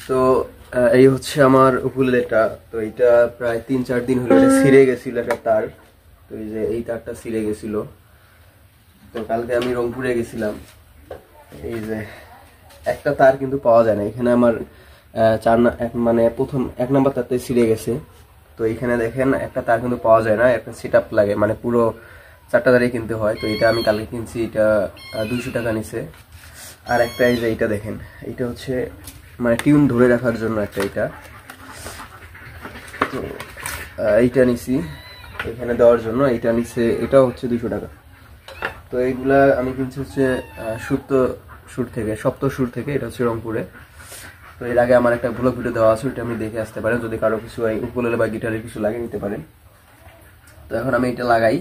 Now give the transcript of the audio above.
তো এই হচ্ছে আমার উকুলেলেটা। তো এটা প্রায় 3-4 দিন হলো এটা ছিঁড়ে গেছিল একটা তার। তো এই যে এই তারটা ছিঁড়ে গেছিল। তো কালকে আমি রংপুরে গেছিলাম, এই যে একটা তার কিন্তু পাওয়া যায় না এখানে। আমার মানে প্রথম 1 নাম্বার তারটাই ছিঁড়ে গেছে। তো এখানে দেখেন একটা তার কিন্তু পাওয়া যায় না, একটা সেট আপ লাগে, মানে পুরো 4টা তারই কিনতে হয়। তো এটা আমি কালকে কিনছি, এটা 200 টাকা নিছে। আর একটা এই যে এইটা দেখেন, এটা হচ্ছে মানে টিউন ধরে রাখার জন্য একটা এটা। তো এইটা নিছি এখানে দেওয়ার জন্য, এইটা নিচ্ছে, এটাও হচ্ছে 200 টাকা। তো এইগুলা আমি কিনছি হচ্ছে সপ্ত সুর থেকে, এটা হচ্ছে রংপুরে। তো এর আগে আমার একটা ব্লগ ভিডিও দেওয়া আছে, ওইটা আমি দেখে আসতে পারেন যদি কারো কিছু এই উকুলেলে বা গিটারের কিছু লাগিয়ে নিতে পারেন। তো এখন আমি এটা লাগাই।